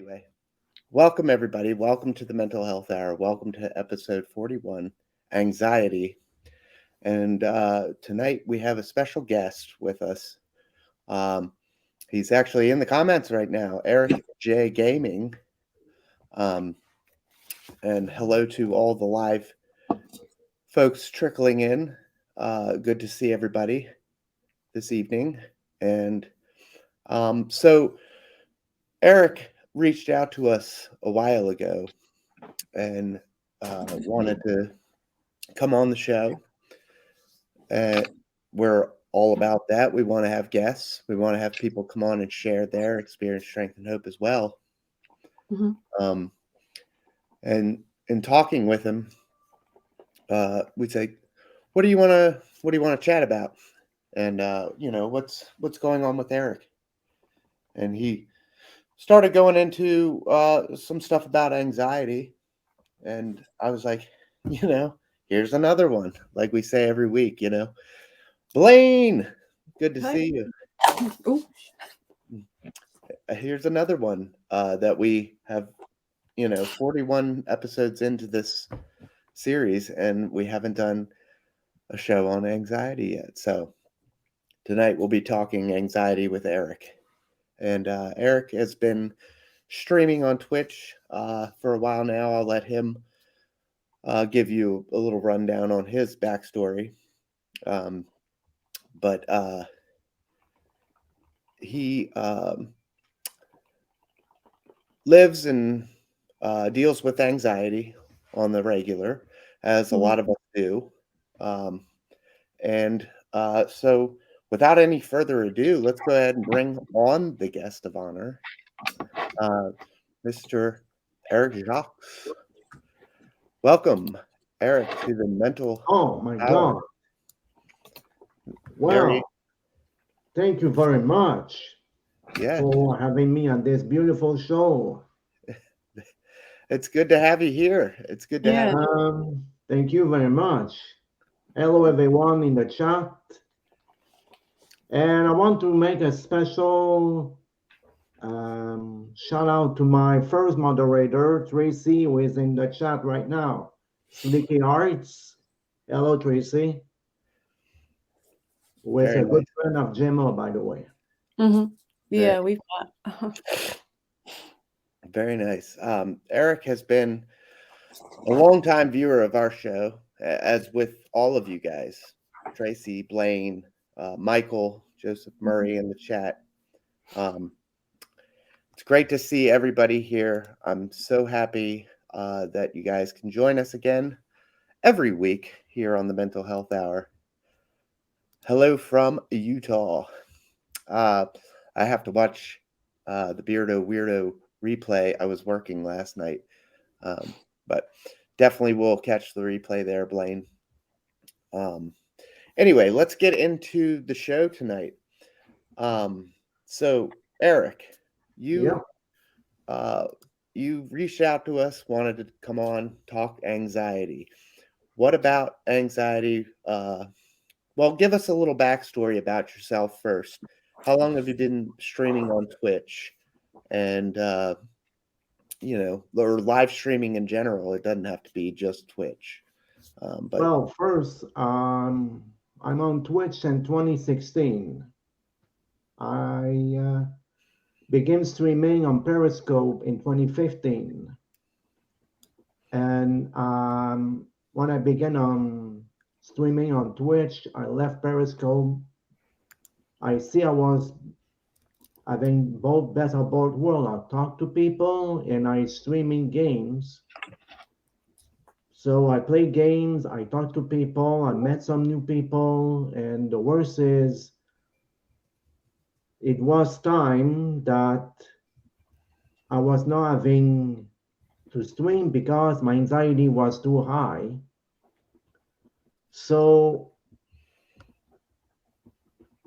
Anyway, welcome everybody. Welcome to the Mental Health Hour. Welcome to episode 41, Anxiety. And tonight we have a special guest with us. Um, he's actually in the comments right now, Eric J. Gaming. And hello to all the live folks trickling in. Good to see everybody this evening. And so Eric reached out to us a while ago and wanted to come on the show. We're all about that. We want to have guests. We want to have people come on and share their experience, strength, and hope as well. Mm-hmm. And in talking with him, we say, "What do you want to chat about?" And what's going on with Eric? And he started going into some stuff about anxiety, and I was like, here's another one, like we say every week. Blaine, good to Hi. see you. Oh, Here's another one that we have, 41 episodes into this series, and we haven't done a show on anxiety yet. So tonight we'll be talking anxiety with Eric. And Eric has been streaming on Twitch for a while now. I'll let him give you a little rundown on his backstory. But he lives and deals with anxiety on the regular, as a lot of us do. And so, without any further ado, let's go ahead and bring on the guest of honor, Mr. Eric Jacques. Welcome, Eric, to the Mental Oh my Hour. God. Well, thank you very much for having me on this beautiful show. It's good to have you here. It's good to have you. Thank you very much. Hello, everyone in the chat. And I want to make a special shout out to my first moderator, Tracy, who is in the chat right now. Slicky Arts. Hello, Tracy. Who is a good friend of Gemma, by the way. Mm-hmm. Yeah, we've got. Very nice. Eric has been a longtime viewer of our show, as with all of you guys, Tracy, Blaine, Michael, Joseph Murray in the chat. It's great to see everybody here. I'm so happy that you guys can join us again every week here on the Mental Health Hour. Hello from Utah. I have to watch the Beardo Weirdo replay. I was working last night, but definitely will catch the replay there, Blaine. Anyway, let's get into the show tonight. So, Eric, you reached out to us, wanted to come on, talk anxiety. What about anxiety? Well, give us a little backstory about yourself first. How long have you been streaming on Twitch? And, or live streaming in general? It doesn't have to be just Twitch. Well, first, I'm on Twitch in 2016. I began streaming on Periscope in 2015. And when I began on streaming on Twitch, I left Periscope. I see I was having both best of both worlds. I talk to people and I streaming games. So I play games, I talk to people, I met some new people, and the worst is it was time that I was not having to stream because my anxiety was too high. So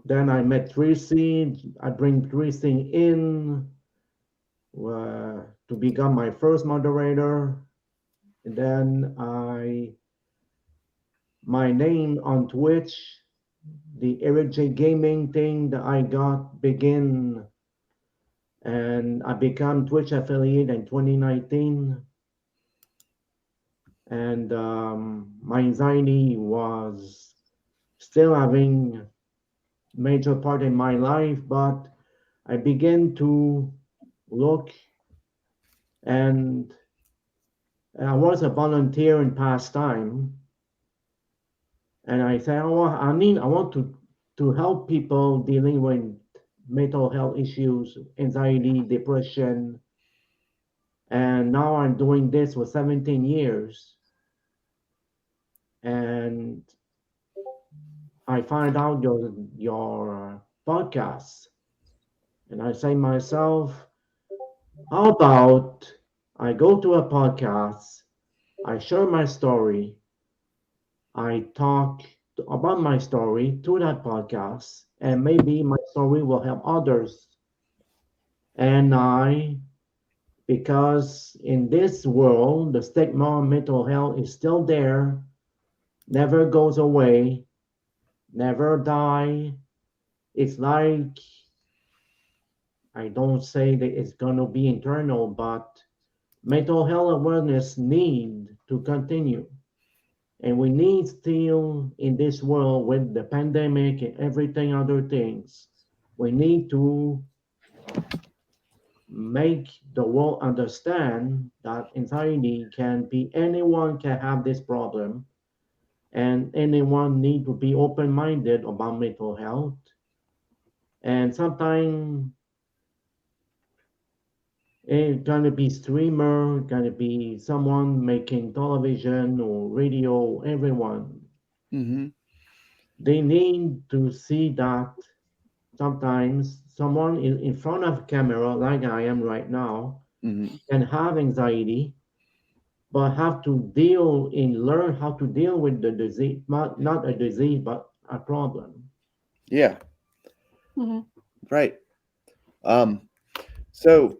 then I met Tracy. I bring Tracy in to become my first moderator. And then my name on Twitch, the Eric J Gaming thing that I got begin and I become Twitch affiliate in 2019. And my anxiety was still having major part in my life, but I began to look, and I was a volunteer in pastime, and I said, oh, I want to help people dealing with mental health issues, anxiety, depression, and now I'm doing this for 17 years, and I find out your podcast, and I say myself, how about I go to a podcast, I share my story, I talk about my story to that podcast, and maybe my story will help others. And because in this world, the stigma of mental health is still there, never goes away, never die. It's like, I don't say that it's going to be internal, but mental health awareness need to continue. And we need still in this world with the pandemic and everything other things, we need to make the world understand that anxiety can be anyone can have this problem, and anyone need to be open-minded about mental health. And sometimes it's gonna be streamer, gonna be someone making television or radio, everyone. Mm-hmm. They need to see that sometimes someone in front of camera, like I am right now, Mm-hmm. can have anxiety, but have to deal and learn how to deal with the disease, not a disease, but a problem. Yeah. Hmm. Right. Um, so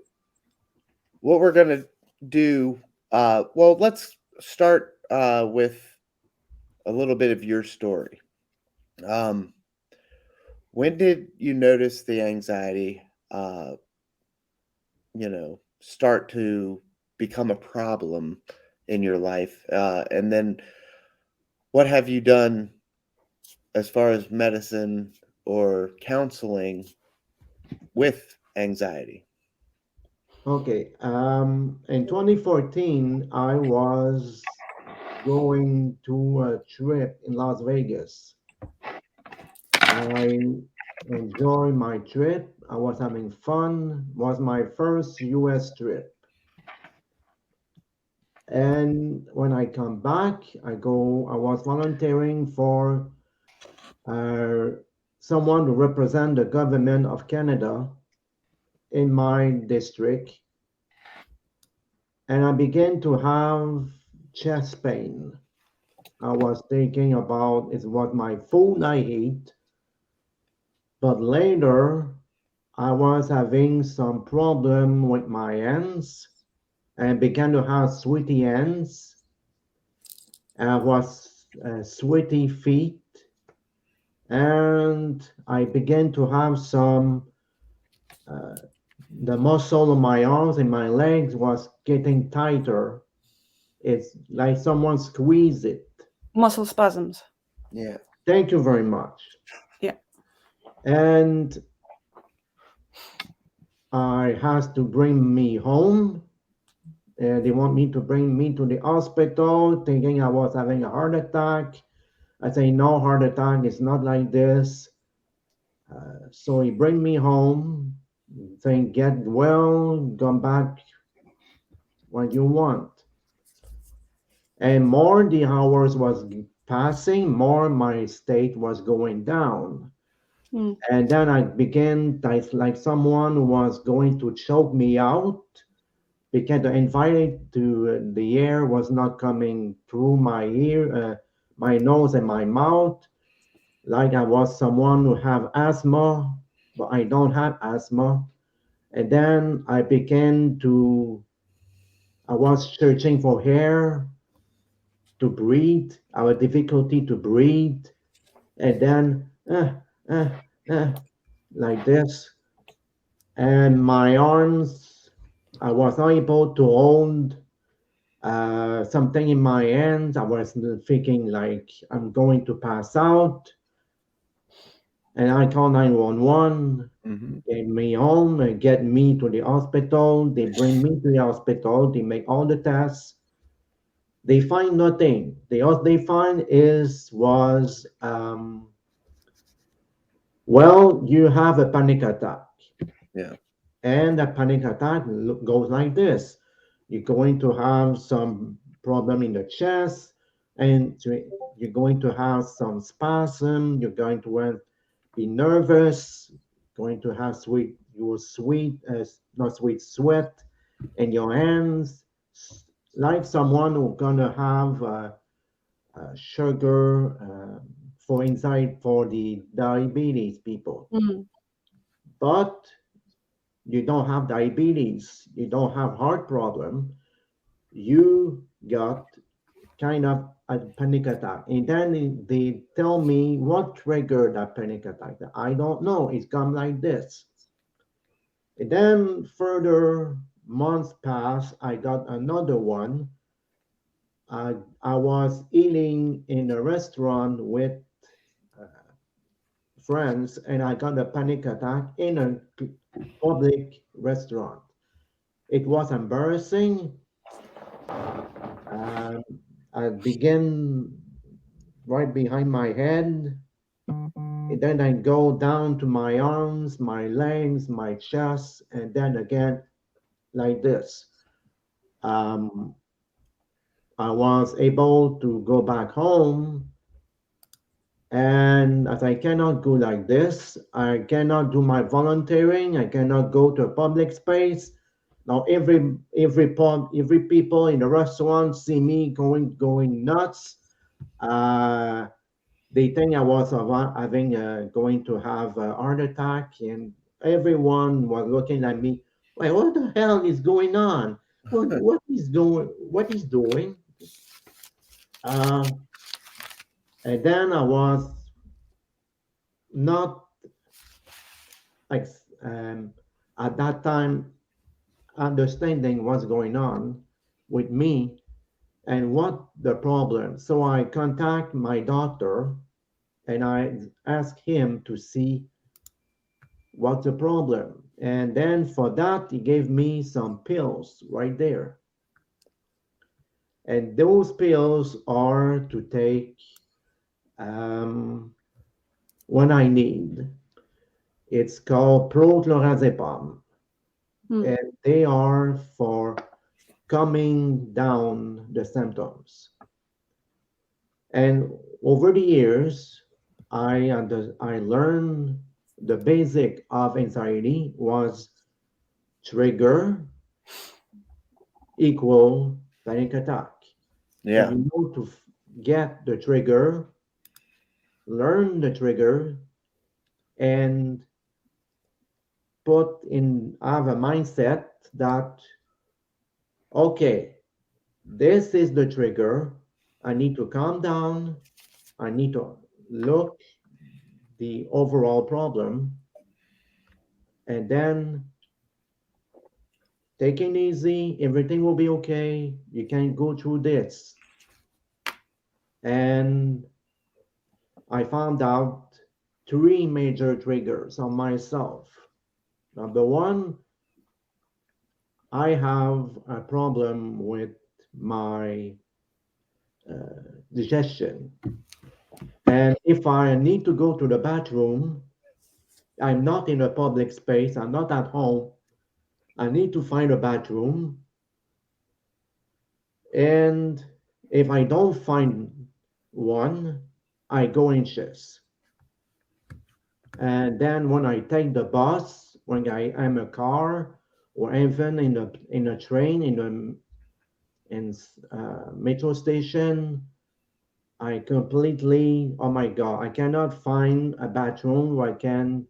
what we're gonna do, well, let's start with a little bit of your story. Um, when did you notice the anxiety, start to become a problem in your life? And then what have you done as far as medicine or counseling with anxiety? Okay, in 2014, I was going to a trip in Las Vegas. I enjoyed my trip. I was having fun. It was my first US trip. And when I come back, I was volunteering for uh, someone to represent the government of Canada in my district. And I began to have chest pain. I was thinking about it was my food I ate, but later I was having some problem with my hands and began to have sweaty hands. I was sweaty feet, and I began to have some. Uh, the muscle of my arms and my legs was getting tighter. It's like someone squeezed it. Muscle spasms. Yeah. Thank you very much. Yeah. And I has to bring me home. They want me to bring me to the hospital, thinking I was having a heart attack. I say, no, heart attack is not like this. So he bring me home, saying, get well, come back when you want. And more the hours was passing, more my state was going down. Mm. And then I began like someone was going to choke me out, because the invite to the air was not coming through my ear, my nose and my mouth, like I was someone who have asthma, but I don't have asthma. And then I was searching for air to breathe, our difficulty to breathe, and then uh, like this. and my arms, I was not able to hold something in my hands. I was thinking like I'm going to pass out, and I called 911. Mm-hmm. Get me home and get me to the hospital. They bring me to the hospital. They make all the tests. They find nothing. All they find was well, you have a panic attack. Yeah. And a panic attack goes like this. You're going to have some problem in the chest, and you're going to have some spasm. You're going to be nervous, going to have not sweet sweat in your hands, like someone who's gonna have sugar for inside for the diabetes people. Mm. But you don't have diabetes, you don't have heart problem, you got kind of a panic attack. And then they tell me what triggered that panic attack. I don't know. It's come like this. And then further months pass, I got another one. I was eating in a restaurant with uh, friends, and I got a panic attack in a public restaurant. It was embarrassing. Um, I began right behind my head. And then I go down to my arms, my legs, my chest, and then again like this. Um, I was able to go back home, and as I cannot go like this, I cannot do my volunteering. I cannot go to a public space. Now every people in the restaurant see me going nuts. Uh, they think I was having going to have a heart attack, and everyone was looking at me. Like, what the hell is going on? What is doing? Uh, and then I was not like at that time understanding what's going on with me and what the problem. So I contact my doctor and I ask him to see what's the problem. And then for that, he gave me some pills right there. And those pills are to take when I need. It's called prochlorazepam, Mm. and they are for calming down the symptoms. And over the years, I learned the basic of anxiety was trigger equal panic attack. And Yeah. you know to get the trigger, learn the trigger, and have a mindset that okay, this is the trigger. I need to calm down. I need to look the overall problem, and then take it easy. Everything will be okay. You can go through this. And I found out three major triggers on myself. Number one, I have a problem with my digestion. And if I need to go to the bathroom, I'm not in a public space, I'm not at home, I need to find a bathroom. And if I don't find one, I go anxious. And then when I take the bus, when I am a car, or even in a train, in metro station, I completely, oh my God, I cannot find a bathroom where I can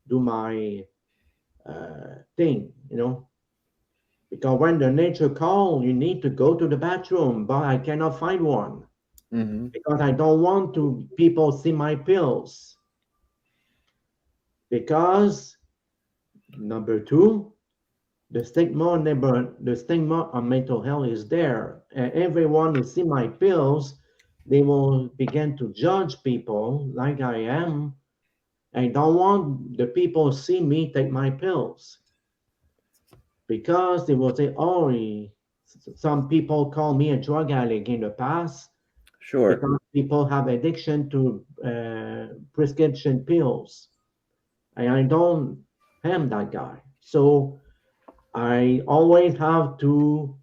do my thing. Because when the nature call, you need to go to the bathroom, but I cannot find one Mm-hmm. because I don't want to people see my pills. Because Number two, the stigma on mental health is there. Everyone who see my pills, they will begin to judge people like I am. I don't want the people see me take my pills because they will say, "Oh, some people call me a drug addict in the past Sure. because people have addiction to prescription pills, and I don't am that guy." So I always have to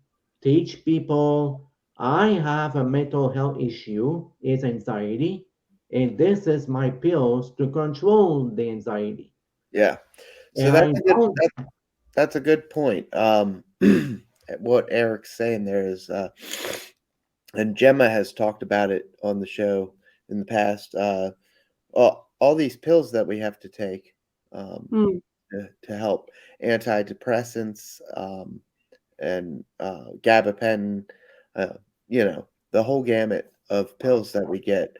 teach people I have a mental health issue, it's anxiety, and this is my pills to control the anxiety. Yeah. So And I don't, that's a good point. What Eric's saying there is, and Gemma has talked about it on the show in the past. All these pills that we have to take Mm. to help antidepressants, and gabapentin, uh, the whole gamut of pills that we get.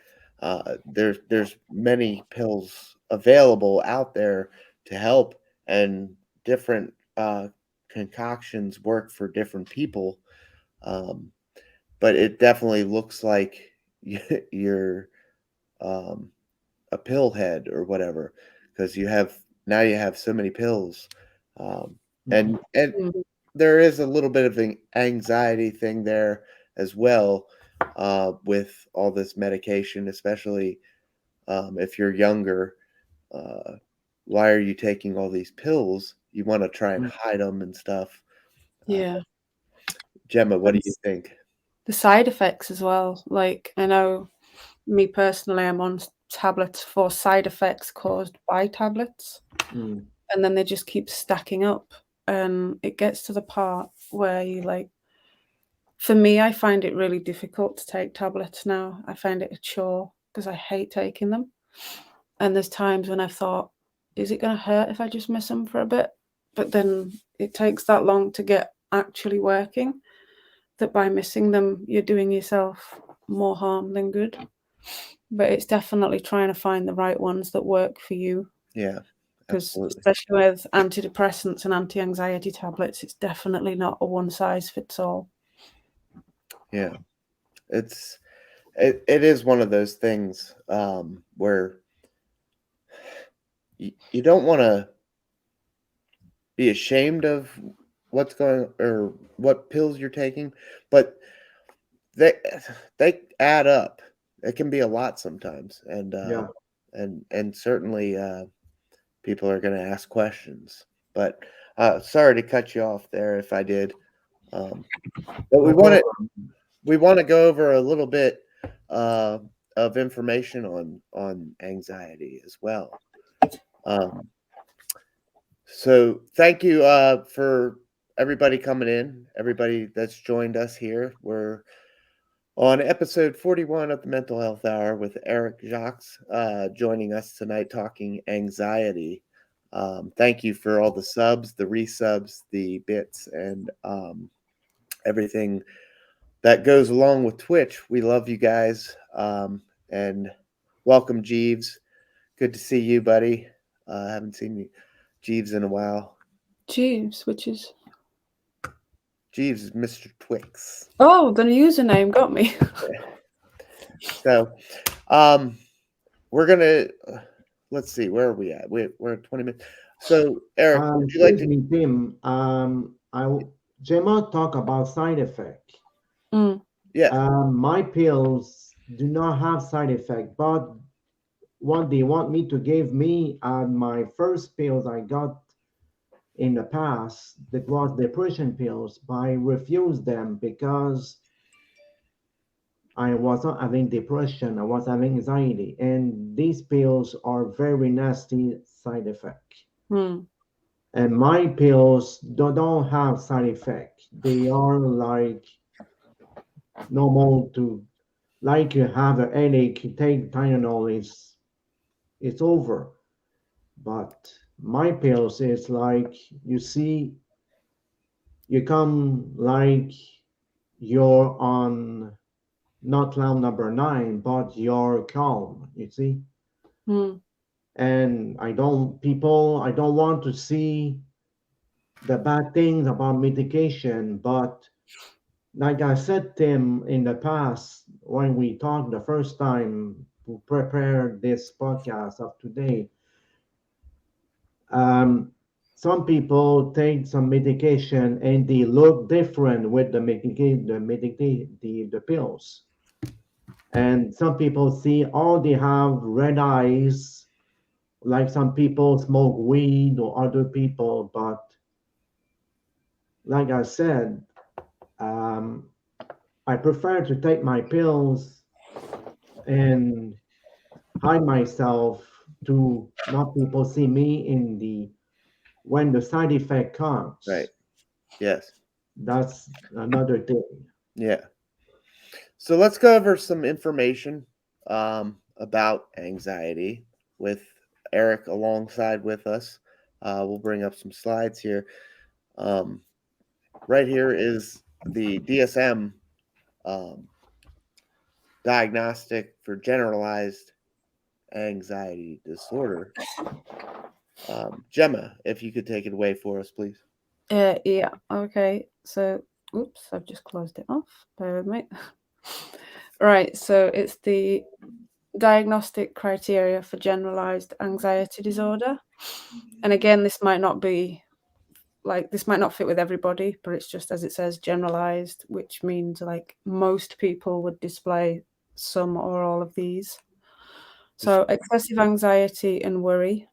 There's many pills available out there to help, and different concoctions work for different people. Um, but it definitely looks like you're um, a pill head or whatever, because you have so many pills, um, and Mm. there is a little bit of an anxiety thing there as well, with all this medication, especially if you're younger. Uh, why are you taking all these pills? You want to try and hide them and stuff. Uh, Yeah. Gemma, what do And you think? the side effects as well. Like, I know me personally, I'm on tablets for side effects caused by tablets, mm, and then they just keep stacking up. And it gets to the part where you like, for me, I find it really difficult to take tablets now. I find it a chore because I hate taking them. And there's times when I've thought, is it going to hurt if I just miss them for a bit? But then it takes that long to get actually working that by missing them, you're doing yourself more harm than good. But it's definitely trying to find the right ones that work for you. Yeah, Because absolutely. especially with antidepressants and anti-anxiety tablets, it's definitely not a one size fits all. Yeah, it is one of those things, where you don't want to be ashamed of what's going or what pills you're taking, but they they add up. It can be a lot sometimes, yeah. and certainly people are going to ask questions. But sorry to cut you off there if I did. Um, but No problem. we want to go over a little bit uh, of information on anxiety as well. Um, So thank you for everybody coming in, everybody that's joined us here. We're on episode 41 of the Mental Health Hour with Eric Jacques, joining us tonight talking anxiety. Thank you for all the subs, the resubs, the bits, and everything that goes along with Twitch. We love you guys. And welcome, Jeeves. Good to see you, buddy. Haven't seen you, Jeeves, in a while. Jeeves, which is Jeeves is Mr. Twix. oh, the username got me. So, um, we're gonna let's see, where are we at? We're at 20 minutes. So, Eric, would you like Excuse to? me, Tim. Gemma talk about side effect. Mm. Yeah, My pills do not have side effect, but what they want me to give me my first pills I got in the past that was depression pills, but I refused them because I was not having depression, I was having anxiety, and these pills are very nasty side effect. Mm. And my pills don't have side effect. They are like normal to like you have a headache, you take Tylenol, it's over. But my pills is like you see, you come like you're on not cloud number 9, but you're calm. You see, Mm. and I don't want to see the bad things about medication. But like I said, Tim, in the past, when we talked the first time to prepare this podcast of today, um, some people take some medication and they look different with the pills. And some people see, oh, they have red eyes, like some people smoke weed or other people. But like I said, um, I prefer to take my pills and hide myself to not people see me in the when the side effect comes. Right. Yes. That's another thing. Yeah. So let's go over some information about anxiety with Eric alongside with us. We'll bring up some slides here. Um, right here is the DSM um, diagnostic for generalized anxiety disorder. Gemma, if you could take it away for us, please. Yeah, okay. So, oops, I've just closed it off. Bear with me. Right, so it's the diagnostic criteria for generalized anxiety disorder. And again, this might not fit with everybody, but it's just as it says, generalized, which means like most people would display some or all of these. So excessive anxiety and worry,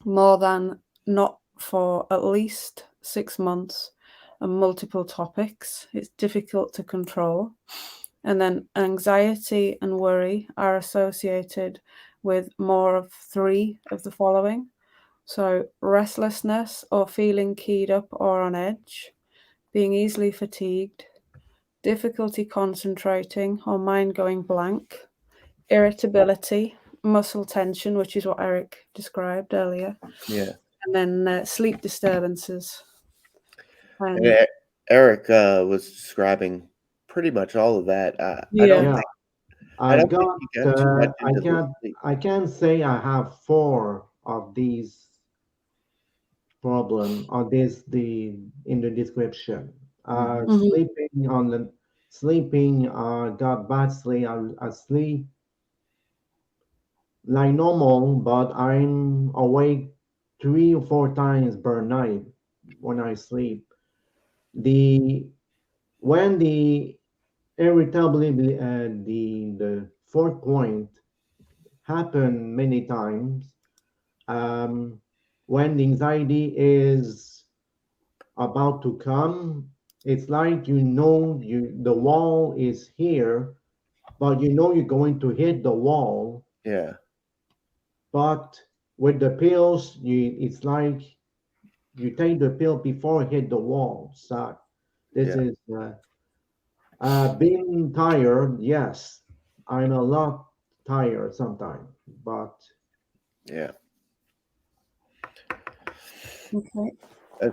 more than not for at least 6 months, and multiple topics. It's difficult to control. And then anxiety and worry are associated with more of 3 of the following. So restlessness or feeling keyed up or on edge, being easily fatigued, difficulty concentrating or mind going blank, irritability, muscle tension, which is what Eric described earlier, Yeah. and then sleep disturbances. And Eric was describing pretty much all of that. I don't Yeah. Yeah, think I don't think he got too much into the sleep. I can say I have 4 of these problem or this the in the description. Mhm. Mhm. Sleeping, got bad sleep. I sleep like normal, but I'm awake 3 or 4 times per night when I sleep. The when the irritability, the fourth point happen many times. Um, when the anxiety is about to come, it's like the wall is here, but you're going to hit the wall. Yeah. But with the pills, it's like you take the pill before it hit the wall. So this Yeah. is being tired. Yes, I'm a lot tired sometimes, but Yeah. Okay. Uh,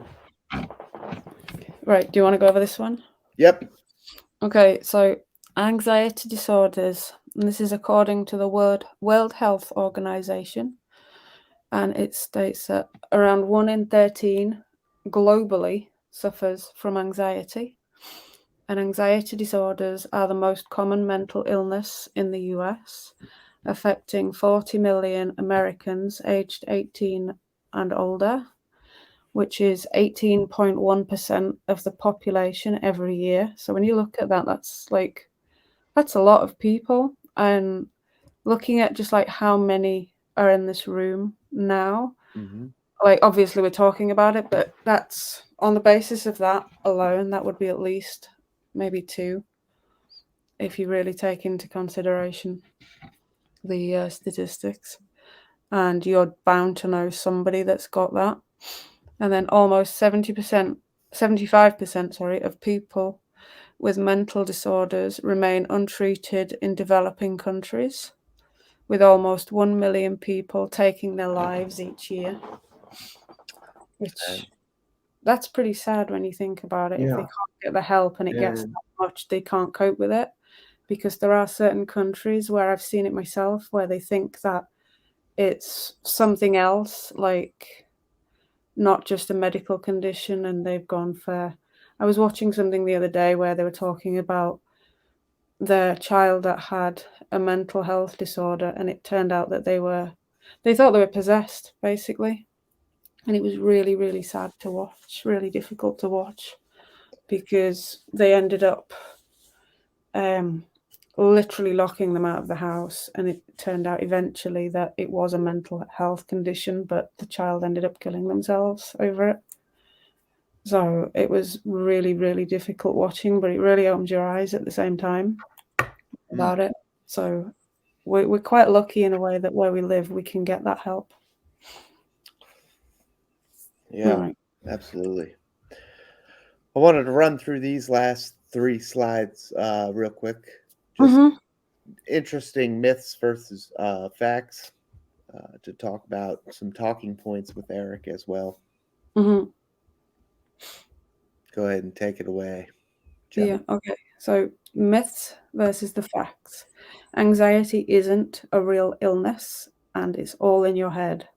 Right. Do you want to go over this one? Yep. Okay. So anxiety disorders, and this is according to the World Health Organization, and it states that around 1 in 13 globally suffers from anxiety. And anxiety disorders are the most common mental illness in the US, affecting 40 million Americans aged 18 and older, which is 18.1% of the population every year. So when you look at that, that's a lot of people. And looking at just like how many are in this room now, Hmm. like obviously we're talking about it, but that's on the basis of that alone, that would be at least maybe 2 if you really take into consideration the statistics. And you're bound to know somebody that's got that. And then almost 75% of people with mental disorders remain untreated in developing countries, with almost 1 million people taking their lives each year, which that's pretty sad when you think about it. If they yeah, can't get the help and it gets and that much, they can't cope with it. Because there are certain countries where I've seen it myself, where they think that it's something else, like not just a medical condition, and they've gone for. I was watching something the other day where they were talking about the child that had a mental health disorder, and it turned out that they thought they were possessed, basically. And it was really, really sad to watch, really difficult to watch, because they ended up literally locking them out of the house, and it turned out eventually that it was a mental health condition, but the child ended up killing themselves over it. So it was really, really difficult watching, but it really opened your eyes at the same time about it. So we're quite lucky in a way that where we live, we can get that help. Yeah, Right. absolutely. I wanted to run through these last 3 slides real quick. Just interesting myths versus facts to talk about some talking points with Eric as well. Mm-hmm. Go ahead and take it away, Gemma. Yeah, okay. So myths versus the facts. Anxiety isn't a real illness, and it's all in your head.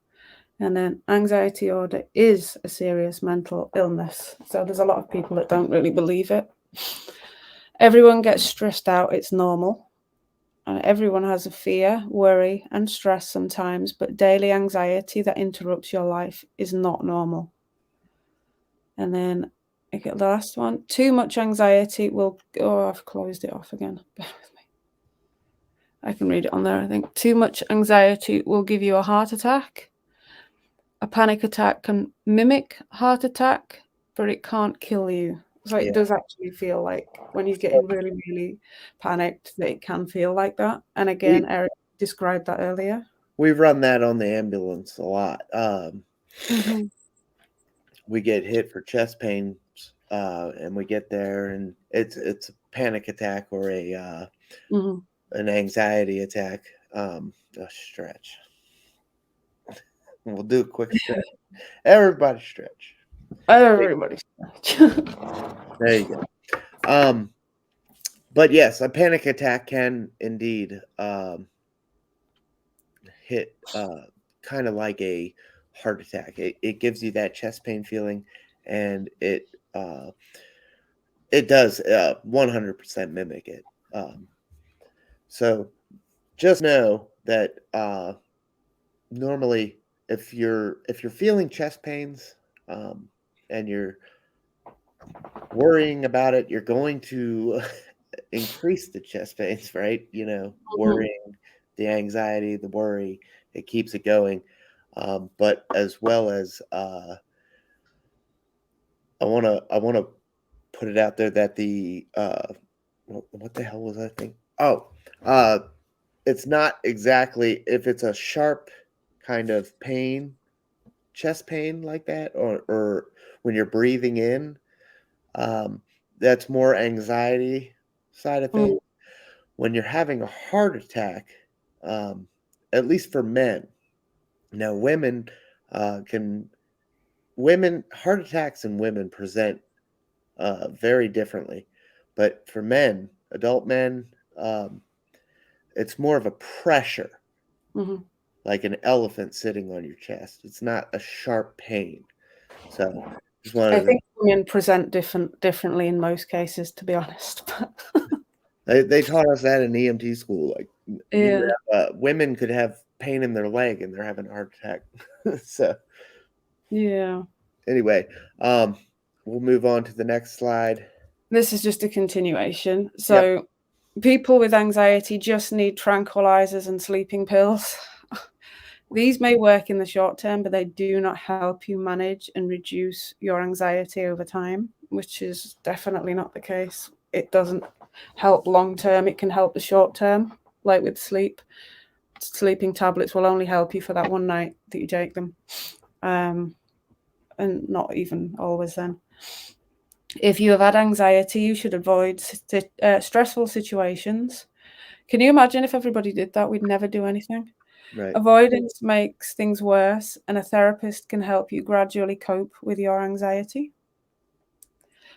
And then anxiety disorder is a serious mental illness. So there's a lot of people that don't really believe it. Everyone gets stressed out, it's normal. And everyone has a fear, worry, and stress sometimes, but daily anxiety that interrupts your life is not normal. And then okay, the last one. Too much anxiety will. Oh, I've closed it off again. Bear with me. I can read it on there, I think. Too much anxiety will give you a heart attack. A panic attack can mimic heart attack, but it can't kill you. So it does actually feel like when you're getting really, really panicked, that it can feel like that. And again, Eric described that earlier. We run that on the ambulance a lot. We get hit for chest pains, and we get there, and it's a panic attack or a an anxiety attack. A stretch. We'll do a quick stretch. Everybody stretch. Everybody stretch. There you go. But yes, a panic attack can indeed hit kind of like a heart attack. It gives you that chest pain feeling, and it does 100% mimic it. So just know that normally if you're feeling chest pains and you're worrying about it, you're going to increase the chest pains, right? Worrying, the anxiety, the worry, it keeps it going. But as well as I want to put it out there that the what the hell was I thinking? Oh, it's not exactly if it's a sharp kind of pain, chest pain like that, or when you're breathing in, that's more anxiety side of things. When you're having a heart attack, at least for men, now women heart attacks in women present very differently, but for men, adult men, it's more of a pressure, like an elephant sitting on your chest. It's not a sharp pain. So just wanted I think women present differently in most cases, to be honest. they taught us that in EMT school. Like women could have pain in their leg and they're having a heart attack. So anyway, we'll move on to the next slide. This is just a continuation. So people with anxiety just need tranquilizers and sleeping pills. These may work in the short term, but they do not help you manage and reduce your anxiety over time, which is definitely not the case. It doesn't help long term. It can help the short term, like with sleep. Sleeping tablets will only help you for that one night that you take them, and not even always then. If you have had anxiety, you should avoid stressful situations. Can you imagine if everybody did that? We'd never do anything. Right. Avoidance makes things worse, and a therapist can help you gradually cope with your anxiety.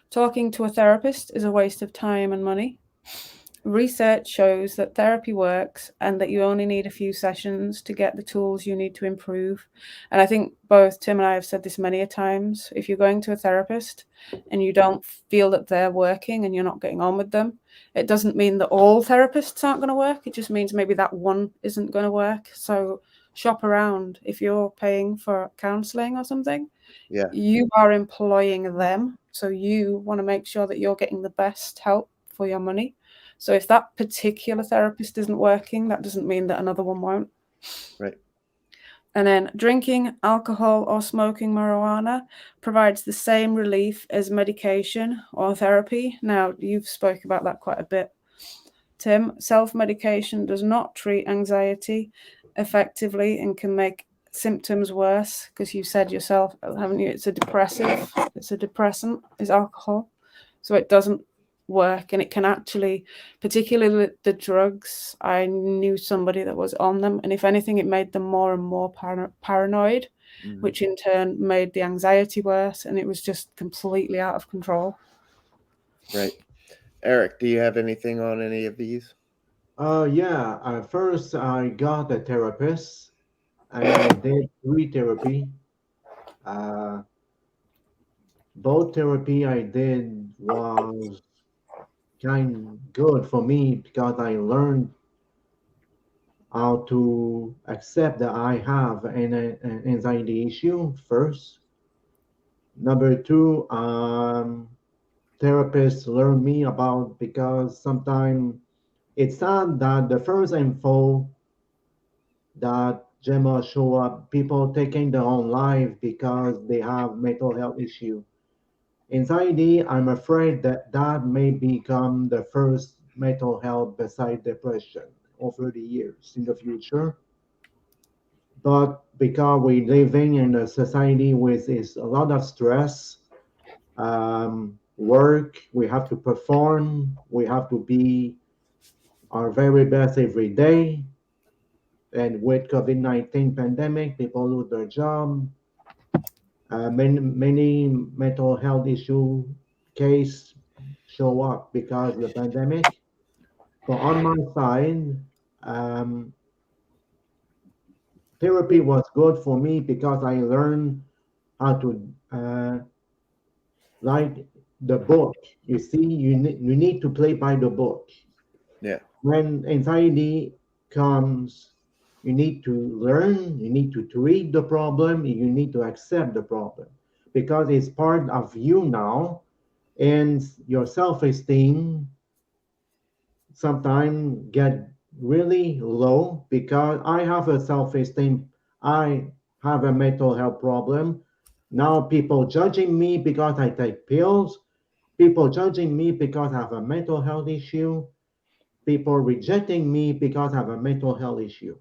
Talking to a therapist is a waste of time and money. research shows that therapy works and that you only need a few sessions to get the tools you need to improve. And I think both Tim and I have said this many a times. If you're going to a therapist and you don't feel that they're working and you're not getting on with them, it doesn't mean that all therapists aren't going to work. It just means maybe that one isn't going to work. So shop around. If you're paying for counseling or something, Yeah. you are employing them. So you want to make sure that you're getting the best help for your money. So if that particular therapist isn't working, that doesn't mean that another one won't. Right. And then drinking alcohol or smoking marijuana provides the same relief as medication or therapy. Now, you've spoke about that quite a bit, Tim. Self-medication does not treat anxiety effectively and can make symptoms worse, because you said yourself, haven't you? It's a depressant, is alcohol. So it doesn't work, and it can actually, particularly the drugs, I knew somebody that was on them, and if anything, it made them more and more paranoid, which in turn made the anxiety worse, and it was just completely out of control. Right. Eric, do you have anything on any of these? Yeah. First, I got a therapist, and I did 3 therapy. Uh, both therapy I did was kind good for me because I learned how to accept that I have an anxiety issue first. Number two, therapists learn me about because sometimes it's sad that the first info that Gemma show up, people taking their own life because they have mental health issue. Anxiety, I'm afraid that that may become the first mental health beside depression over the years in the future. But because we're living in a society with is a lot of stress, work, we have to perform, we have to be our very best every day. And with COVID-19 pandemic, people lose their job. Many mental health issue case show up because of the pandemic. So on my side, um, therapy was good for me because I learned how to like the book. You see, you need to play by the book. Yeah. When anxiety comes, you need to learn, you need to treat the problem, you need to accept the problem because it's part of you now, and your self-esteem sometimes get really low because I have a self-esteem, I have a mental health problem. Now people judging me because I take pills, people judging me because I have a mental health issue, people rejecting me because I have a mental health issue.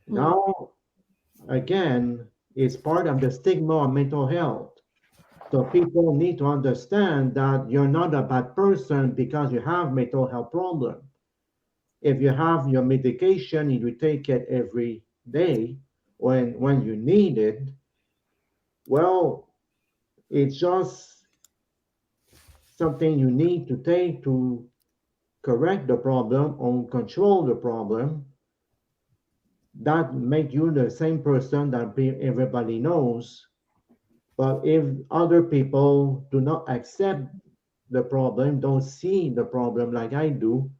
Now, again, it's part of the stigma of mental health. So people need to understand that you're not a bad person because you have mental health problem. If you have your medication, you take it every day when you need it, well, it's just something you need to take to correct the problem or control the problem. That make you the same person that everybody knows. But if other people do not accept the problem, don't see the problem like I do,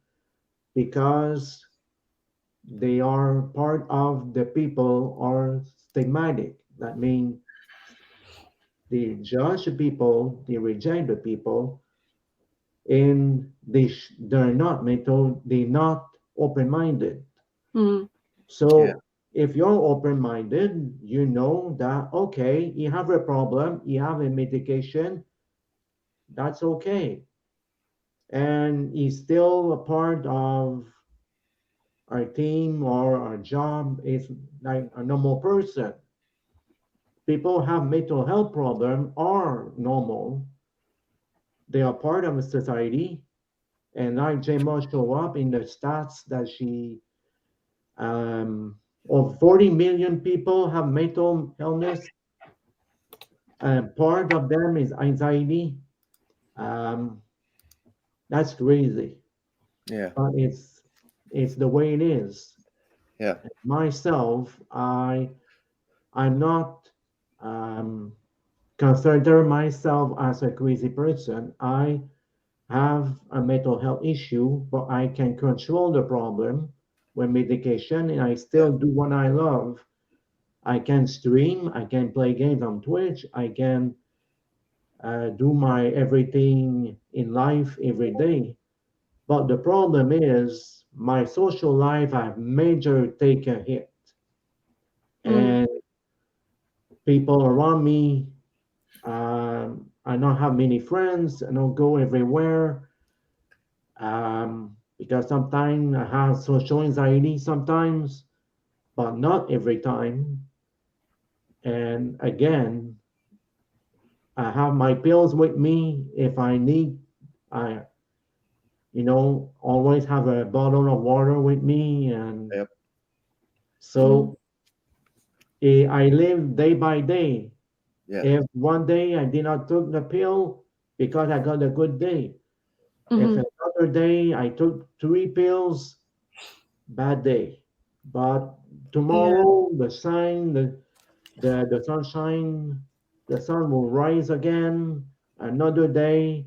because they are part of the people are stigmatic. That means they judge the people, they reject the people, and they're not mental, they're not open-minded. Mm. Yeah. So if you're open-minded, you know that okay, you have a problem, you have a medication, that's okay. And he's still a part of our team or our job is like a normal person. People have mental health problem are normal. They are part of a society. And like Gemma show up in the stats that she of 40 million people have mental illness, and part of them is anxiety. Um, that's crazy. Yeah. but it's the way it is. Yeah. Myself, I'm not um, consider myself as a crazy person. I have a mental health issue, but I can control the problem with medication, and I Yeah. still do what I love. I can stream, I can play games on Twitch, I can do my everything in life every day. But the problem is my social life have major take a hit, Mm. and people around me. I don't have many friends. I don't go everywhere because sometimes I have social anxiety sometimes, but not every time. And again, I have my pills with me if I need. I, always have a bottle of water with me, and Yep. Mm. so I live day by day. Yeah. If one day I did not took the pill because I got a good day, if Hmm. another day I took 3 pills, bad day. But Yeah. tomorrow the sunshine, the sun will rise again. Another day,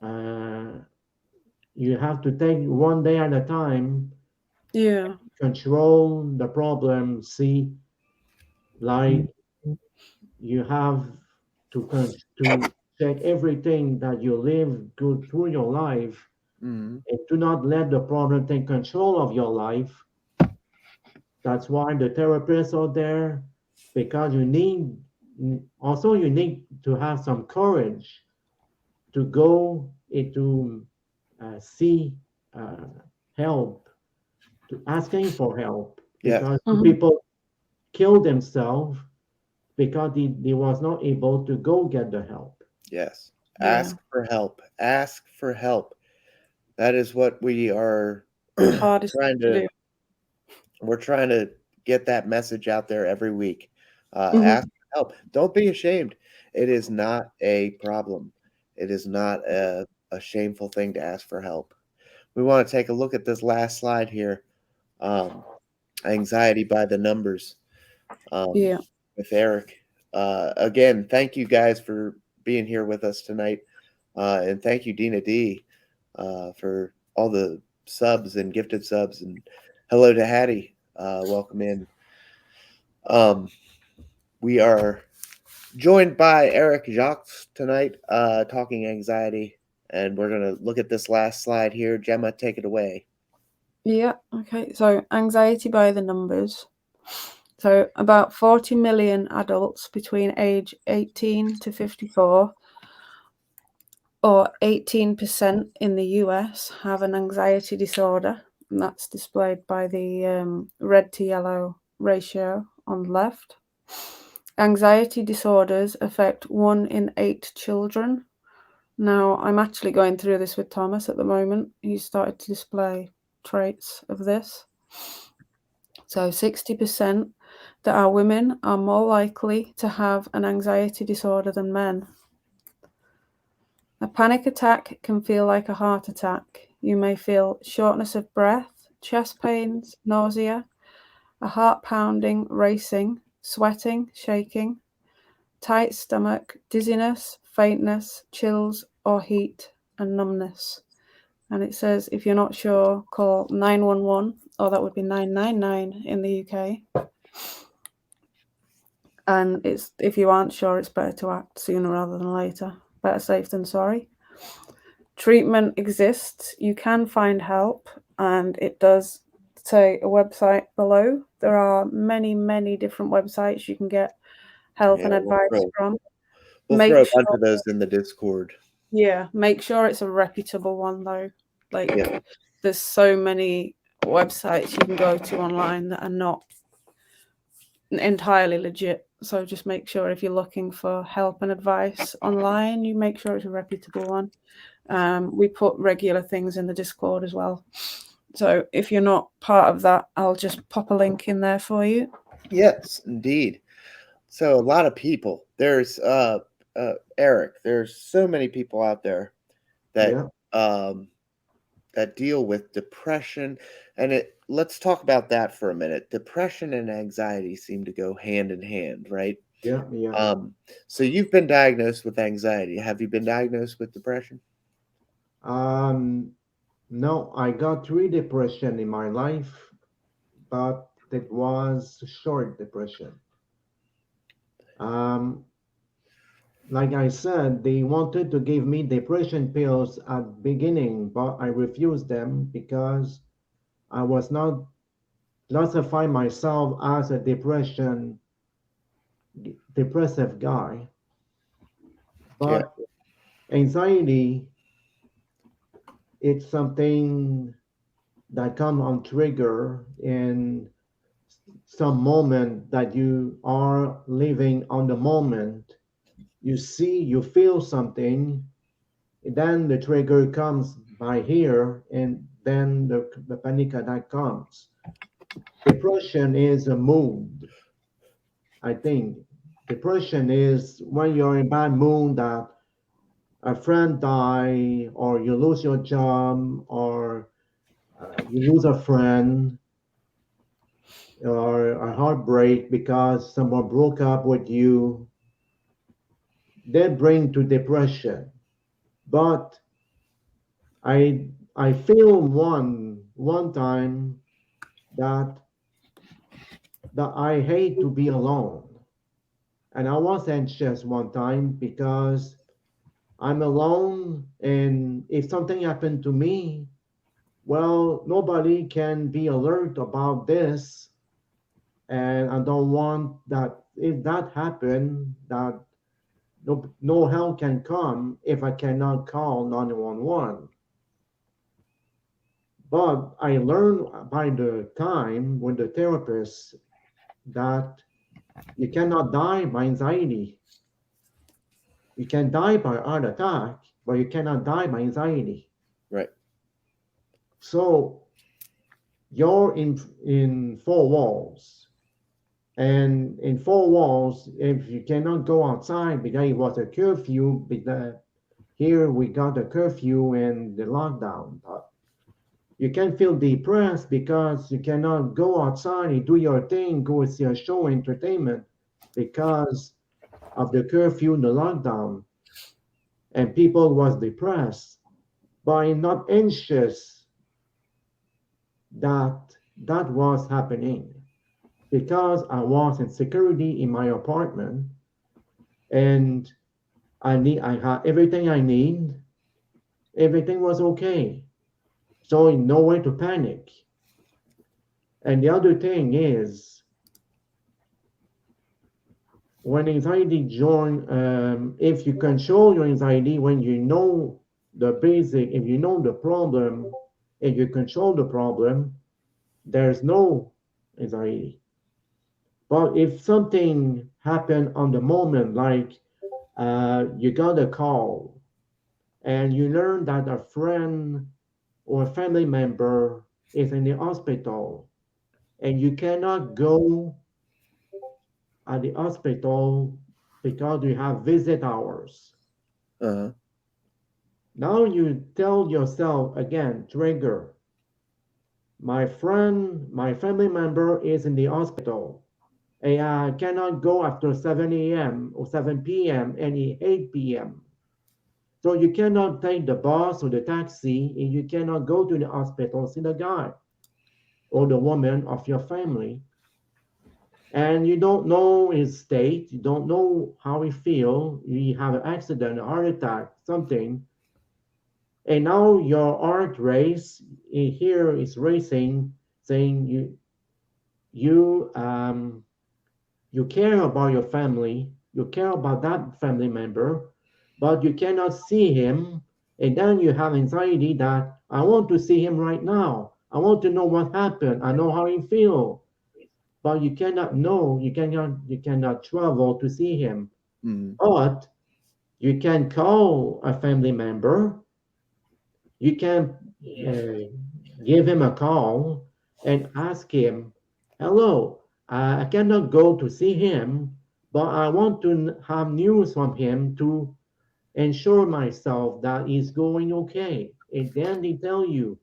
uh, you have to take one day at a time, Yeah. control the problem. See, like you have to check everything that you live go through your life, Mm-hmm. and do not let the problem take control of your life. That's why the therapists are there, because you need to have some courage to go into see uh, help, to asking for help, Yes. because some Hmm. people kill themselves because they was not able to go get the help. Yes. Yeah. Ask for help. Ask for help. That is what we are Hardest trying to to. do. We're trying to get that message out there every week. Hmm. Ask for help. Don't be ashamed. It is not a problem. It is not a shameful thing to ask for help. We want to take a look at this last slide here. Um, Anxiety by the numbers, um, Yeah. with Eric. Again, thank you guys for being here with us tonight. And thank you, Dina D, for all the subs and gifted subs. And hello to Hattie. Welcome in. Um, we are joined by Eric Jacques tonight, talking anxiety. And we're going to look at this last slide here. Gemma, take it away. Yeah. Okay. So anxiety by the numbers. So about 40 million adults between age 18 to 54, or 18% in the US, have an anxiety disorder. And that's displayed by the red to yellow ratio on the left. Anxiety disorders affect 1 in 8 children. Now, I'm actually going through this with Thomas at the moment. He's started to display traits of this. So 60% that are women are more likely to have an anxiety disorder than men. A panic attack can feel like a heart attack. You may feel shortness of breath, chest pains, nausea, a heart pounding, racing, sweating, shaking, tight stomach, dizziness, faintness, chills or heat, and numbness. And it says if you're not sure, call 911, or that would be 999 in the UK. And it's if you aren't sure, it's better to act sooner rather than later. Better safe than sorry. Treatment exists. You can find help, and it does say a website below. There are many, many different websites you can get help Yeah, and advice from. we'll throw Make a bunch sure, of those in the Discord. yeah, make sure it's a reputable one though. Like, Yeah. there's so many websites you can go to online that are not entirely legit. So just make sure if you're looking for help and advice online, you make sure it's a reputable one. We put regular things in the Discord as well. So if you're not part of that, I'll just pop a link in there for you. Yes, indeed. So a lot of people. There's Eric. There's so many people out there that Yeah, um that deal with depression, and let's talk about that for a minute. Depression and anxiety seem to go hand in hand, right? Yeah, yeah. Um, so you've been diagnosed with anxiety. Have you been diagnosed with depression? Um, no, I got three depression in my life, but it was short depression. Um, like I said, they wanted to give me depression pills at beginning, but I refused them because I was not classify myself as a depressive guy. Yeah, But anxiety, it's something that come on trigger in some moment that you are living on the moment. You see, you feel something, then the trigger comes by here, and then the panic attack comes. Depression is a mood, I think. Depression is when you're in bad mood that a friend die or you lose your job or you lose a friend or a heartbreak because someone broke up with you, that bring to depression. But I feel one time that I hate to be alone. And I was anxious one time because I'm alone, and if something happened to me, well, nobody can be alert about this, and I don't want that if that happen, that no help can come if I cannot call 911. But I learned by the time with the therapist that you cannot die by anxiety. You can die by heart attack, but you cannot die by anxiety. right. So you're in four walls. And in four walls, if you cannot go outside because it was a curfew, because here we got a curfew and the lockdown. But you can feel depressed because you cannot go outside and do your thing, go see a show, entertainment, because of the curfew and the lockdown. And people was depressed, but I'm not anxious that that was happening because I was in security in my apartment and I had everything I need. Everything was okay. So no way to panic. And the other thing is when anxiety join, if you control your anxiety, when you know the basic, if you know the problem, if you control the problem, there's no anxiety. But if something happened on the moment, like you got a call and you learn that a friend or a family member is in the hospital and you cannot go at the hospital because you have visit hours. Uh-huh. Now you tell yourself again, trigger, my friend, my family member is in the hospital. And I cannot go after 7 a.m. or 7 p.m. and 8 p.m. So you cannot take the bus or the taxi and you cannot go to the hospital, see the guy or the woman of your family. And you don't know his state, you don't know how he feel, you have an accident, a heart attack, something, and now your heart race here is racing, saying you you care about your family, you care about that family member, but you cannot see him, and then you have anxiety that I want to see him right now. I want to know what happened. I know how he feel, but you cannot know. You cannot travel to see him. Mm. But you can call a family member. You can uh, give him a call and ask him, "Hello, I cannot go to see him, but I want to have news from him to ensure myself that he's going okay." And then they tell you.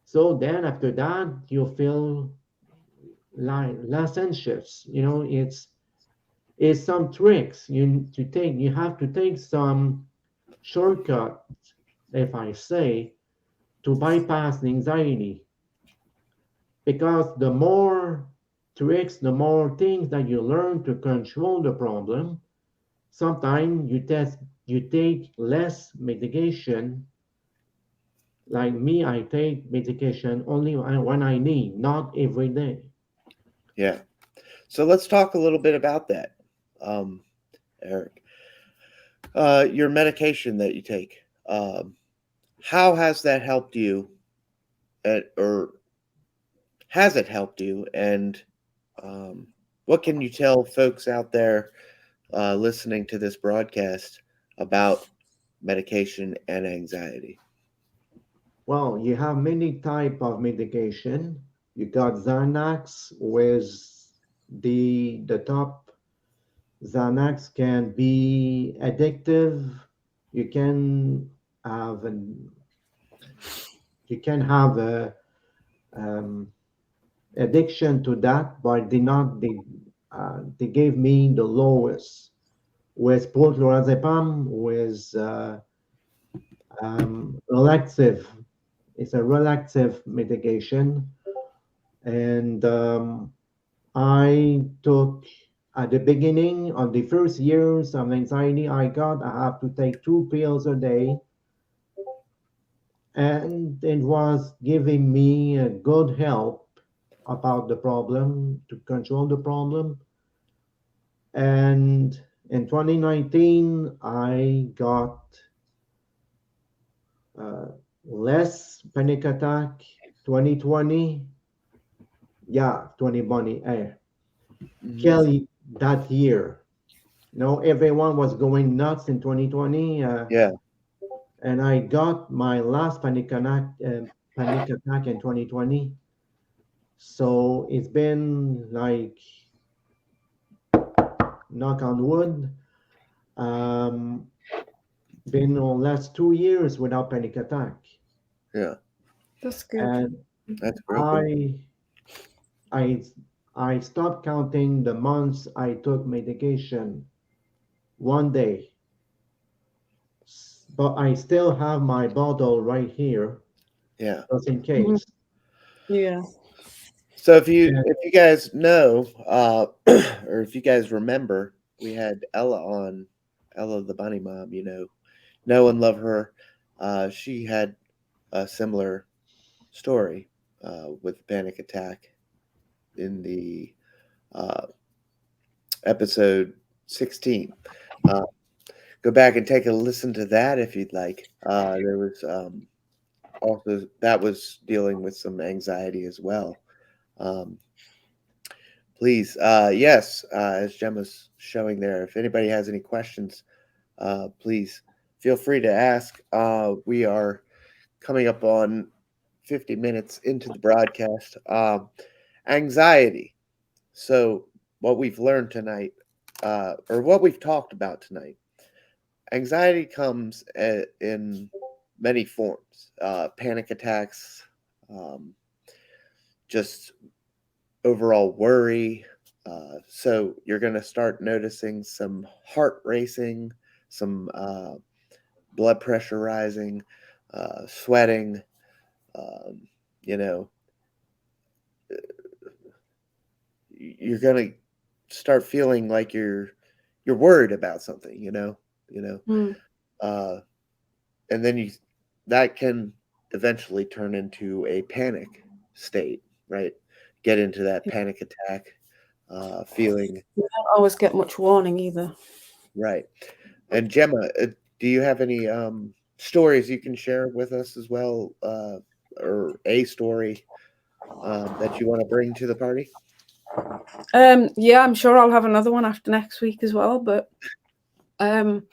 So then after that, you feel like less anxious. It's some tricks you take. You have to take some shortcut, if I say, to bypass the anxiety. Because the more tricks, the more things that you learn to control the problem, sometimes you take less medication. Like me, I take medication only when I need, not every day. Yeah. So let's talk a little bit about that, Eric. Your medication that you take. How has that helped you, or has it helped you? And um, what can you tell folks out there listening to this broadcast about medication and anxiety? Well, you have many type of medication. You got Xanax with the top. Xanax can be addictive. You can have an you can have a um, addiction to that, but they gave me the lowest with chlordiazepam with relaxative. It's a relaxative medication, and I took at the beginning of the first years of anxiety I have to take 2 pills a day, and it was giving me a good help about the problem to control the problem. And in 2019, I got uh, less panic attack. 2020, yeah, 2020, Mhm. Kelly, that year. Everyone was going nuts in 2020, Yeah. and I got my last panic attack in 2020. So it's been like, knock on wood, um, been on last 2 years without panic attack. Yeah. That's good. And That's real good. I I I stopped counting the months I took medication one day, but I still have my bottle right here Yeah. just in Mhm. case. Yeah. So if you And if you guys know, or if you guys remember, we had Ella on, Ella the bunny mom. Know and love her. She had a similar story with panic attack in the uh, episode 16. Uh, Go back and take a listen to that if you'd like. There was also that was dealing with some anxiety as well. Um, Please, yes, as Gemma's showing there, if anybody has any questions, please feel free to ask. We are coming up on 50 minutes into the broadcast. Anxiety. So, what we've learned tonight, or what we've talked about tonight, anxiety comes in many forms, panic attacks, um, just overall worry. So you're going to start noticing some heart racing, some blood pressure rising, sweating. Um, you know, you're going to start feeling like you're worried about something. You know, Mm. uh, and then you that can eventually turn into a panic state, right? Get into that panic attack feeling. You don't always get much warning either. Right. And Gemma, do you have any stories you can share with us as well, or a story that you want to bring to the party? Yeah, I'm sure I'll have another one after next week as well. But um,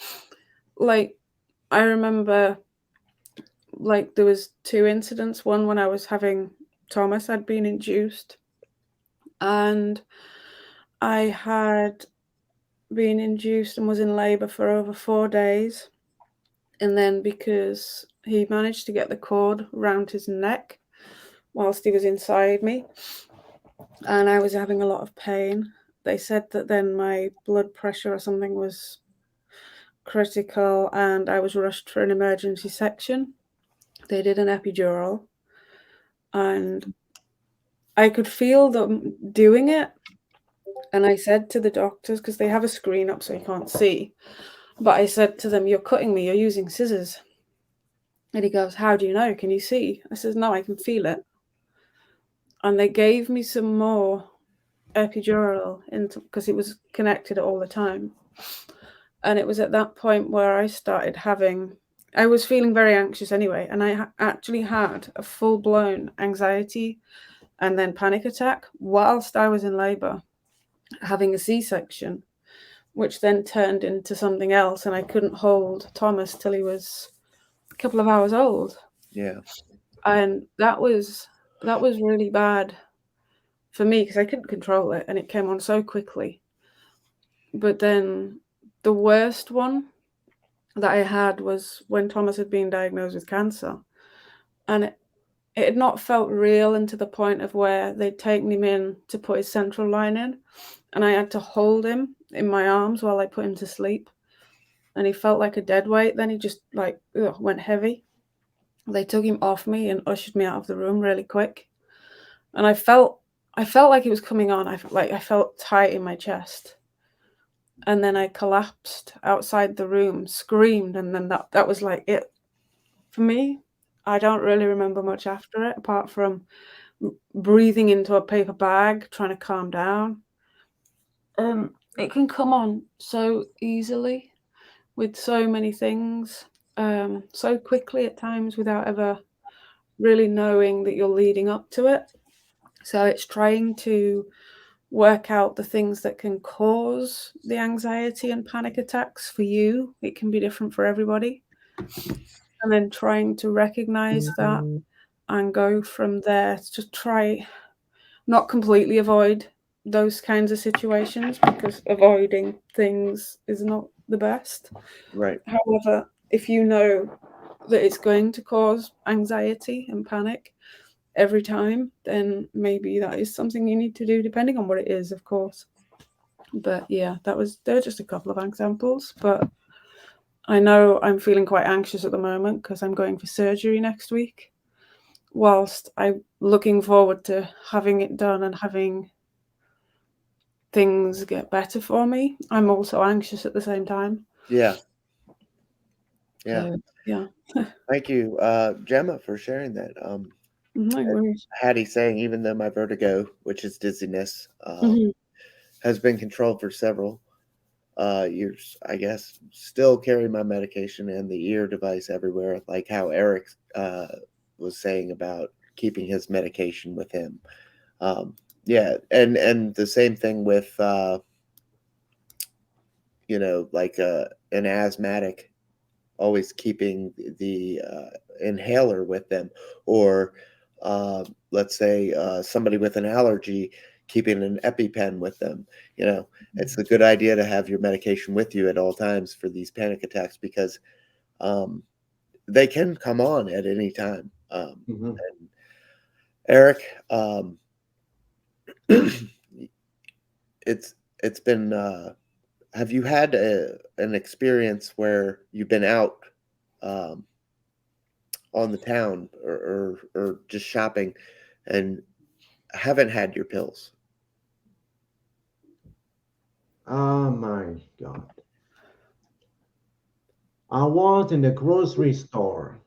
like I remember, like there was two incidents. One when I was having Thomas, I'd been induced, and I had been induced and was in labour for over 4 days. And then because he managed to get the cord around his neck, whilst he was inside me, and I was having a lot of pain. They said that then my blood pressure or something was critical, and I was rushed for an emergency section. They did an epidural, and I could feel them doing it. And I said to the doctors, because they have a screen up so you can't see, but I said to them, "You're cutting me, you're using scissors." And he goes, "How do you know? Can you see?" I says, "No, I can feel it." And they gave me some more epidural because it was connected all the time. And it was at that point where I started I was feeling very anxious anyway, and I actually had a full-blown anxiety and then panic attack whilst I was in labor, having a C-section, which then turned into something else, and I couldn't hold Thomas till he was a couple of hours old. Yeah. And that was really bad for me because I couldn't control it, and it came on so quickly. But then the worst one that I had was when Thomas had been diagnosed with cancer, and it had not felt real into the point of where they'd taken him in to put his central line in, and I had to hold him in my arms while I put him to sleep, and he felt like a dead weight. Then he just went heavy. They took him off me and ushered me out of the room really quick, and I felt like it was coming on. I felt tight in my chest. And then I collapsed outside the room, screamed, and then that was like it for me. I don't really remember much after it, apart from breathing into a paper bag, trying to calm down. It can come on so easily with so many things, so quickly at times without ever really knowing that you're leading up to it. So it's trying to work out the things that can cause the anxiety and panic attacks for you. It can be different for everybody. And then trying to recognize that and go from there to try not completely avoid those kinds of situations, because avoiding things is not the best. Right. However, if you know that it's going to cause anxiety and panic every time, then maybe that is something you need to do, depending on what it is, of course. But yeah, they're just a couple of examples. But I know I'm feeling quite anxious at the moment because I'm going for surgery next week. Whilst I'm looking forward to having it done and having things get better for me, I'm also anxious at the same time. Yeah. Yeah. So, yeah. Thank you, Gemma, for sharing that. No worries. Hattie saying, even though my vertigo, which is dizziness, Mhm. has been controlled for several years, I guess, still carry my medication and the ear device everywhere, like how Eric was saying about keeping his medication with him. Yeah, and the same thing with like an asthmatic, always keeping the inhaler with them, or let's say somebody with an allergy, keeping an EpiPen with them. It's a good idea to have your medication with you at all times for these panic attacks, because they can come on at any time. And Eric, it's been. Have you had an experience where you've been out on the town or just shopping and haven't had your pills? Oh my God. I was in the grocery store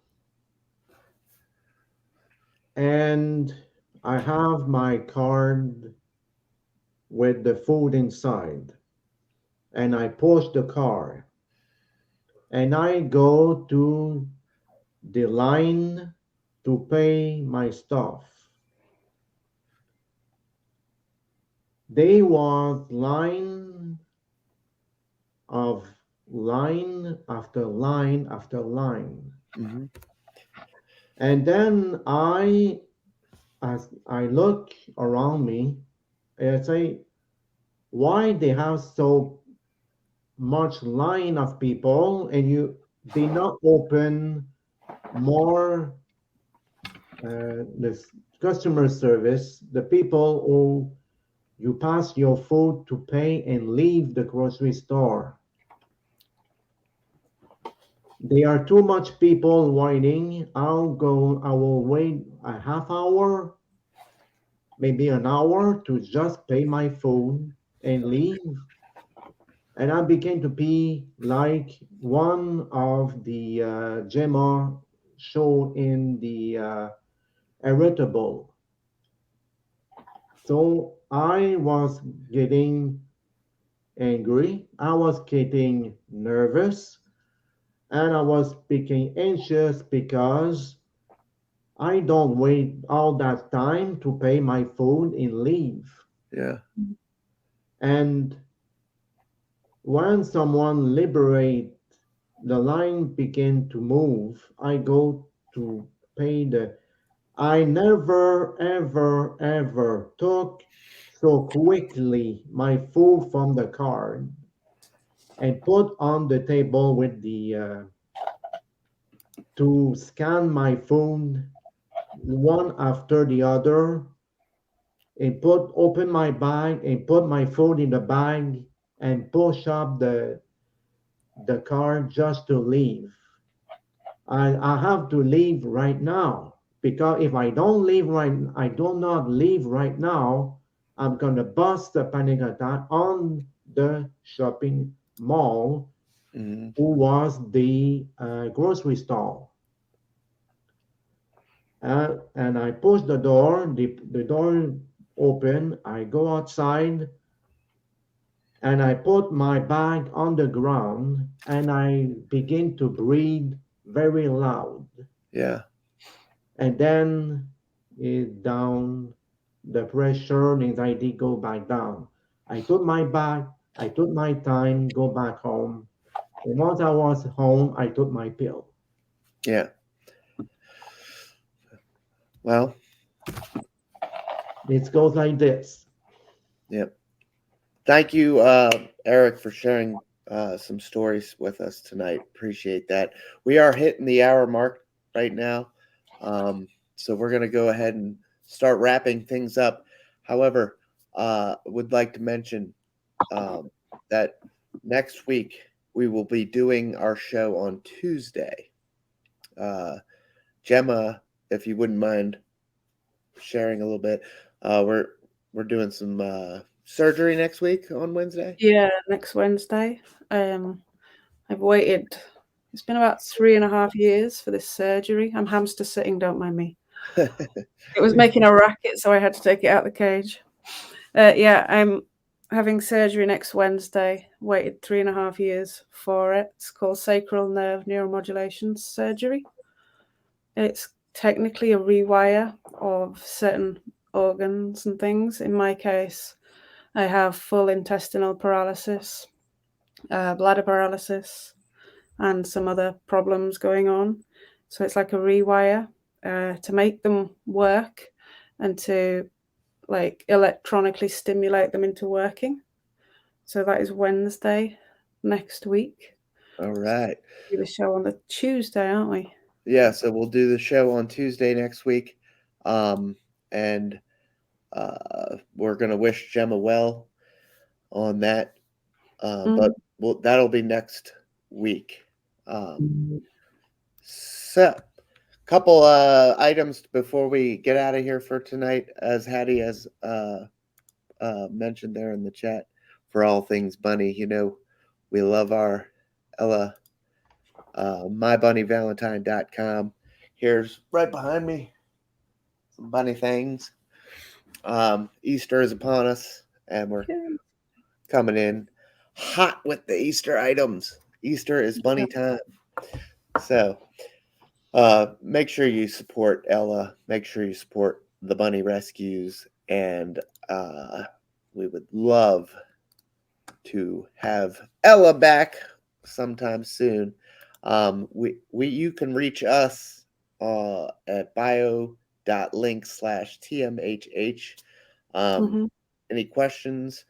and I have my card with the food inside, and I push the card and I go to the line to pay my stuff. They was line after line after line. Mm-hmm. And then as I look around me, I say, why they have so much line of people and you did not open more this customer service, the people who you pass your food to pay and leave the grocery store. There are too much people waiting. I will wait a half hour, maybe an hour to just pay my food and leave. And I began to be like one of the Gemma show in the irritable. So I was getting angry, I was getting nervous, and I was becoming anxious because I don't wait all that time to pay my food and leave. Yeah. And when someone liberate the line begin to move, I go to pay the. I never, ever, ever took so quickly my food from the card and put on the table with the to scan my phone one after the other and put open my bag and put my phone in the bag and push up the car just to leave. I have to leave right now because if I do not leave right now, I'm gonna bust a panic attack on the shopping mall, Hmm. who was the grocery store. And I push the door, the door open, I go outside, and I put my bag on the ground, and I begin to breathe very loud. Yeah. And then it down, the pressure and anxiety go back down. I took my bag, I took my time, go back home. And once I was home, I took my pill. Yeah. Well, It goes like this. yeah. Thank you, Eric, for sharing some stories with us tonight. Appreciate that. We are hitting the hour mark right now. So we're going to go ahead and start wrapping things up. However, would like to mention um, that next week we will be doing our show on Tuesday. Uh, Gemma, if you wouldn't mind sharing a little bit, we're doing some surgery next week on Wednesday. Yeah, next Wednesday. I've waited. It's been about 3.5 years for this surgery. I'm hamster sitting, don't mind me. It was making a racket, so I had to take it out of the cage. Yeah, I'm having surgery next Wednesday. Waited 3.5 years for it. It's called sacral nerve neuromodulation surgery. It's technically a rewire of certain organs and things. In my case, I have full intestinal paralysis, bladder paralysis, and some other problems going on. So it's like a rewire to make them work and to like electronically stimulate them into working. So that is Wednesday next week. All right. Do the show on the Tuesday, aren't we? Yeah, so we'll do the show on Tuesday next week. And we're going to wish Gemma well on that. But that'll be next week. So, couple items before we get out of here for tonight, as Hattie has mentioned there in the chat. For all things bunny, we love our Ella, mybunnyvalentine.com. Here's right behind me some bunny things. Easter is upon us, and we're coming in hot with the Easter items. Easter is bunny time. So make sure you support Ella. Make sure you support the bunny rescues. And we would love to have Ella back sometime soon. You can reach us at bio.link/TMHH. Any questions,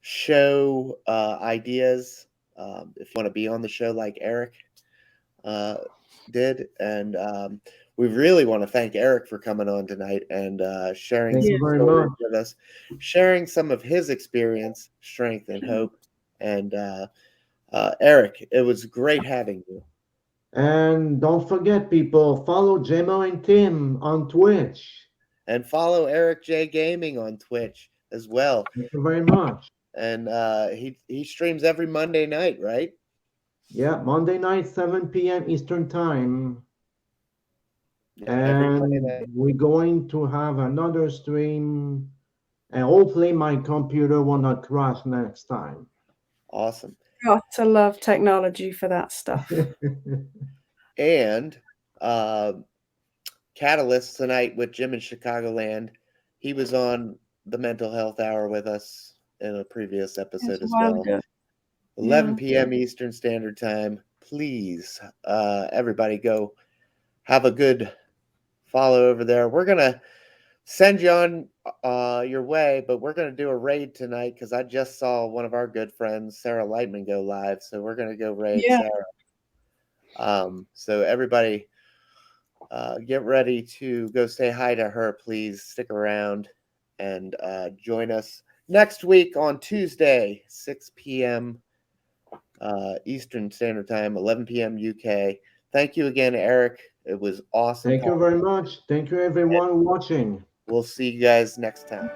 show ideas, if you want to be on the show like Eric did, and we really want to thank Eric for coming on tonight and sharing Thank some you very stories much. with us, sharing some of his experience, strength, and hope. And Eric, it was great having you. And don't forget, people, follow Gemma and Tim on Twitch. And follow Eric J Gaming on Twitch as well. Thank you very much. And he streams every Monday night, right? Yeah, Monday night, 7 p.m. Eastern Time. Yeah, every Monday And night. we're going to have another stream. And hopefully my computer will not crash next time. Awesome. Got to love technology for that stuff. And Catalyst tonight with Jim in Chicagoland. He was on the Mental Health Hour with us in a previous episode as well. 11 p.m. Eastern Standard Time. Please, everybody go have a good follow over there. We're going to send you on your way, but we're going to do a raid tonight because I just saw one of our good friends, Sarah Lightman, go live. So we're going to go raid Sarah. So everybody get ready to go say hi to her. Please stick around and join us next week on Tuesday, 6 p.m. Eastern Standard Time, 11 p.m. UK. Thank you again, Eric. It was awesome. Thank you very much. Thank you, everyone watching. We'll see you guys next time.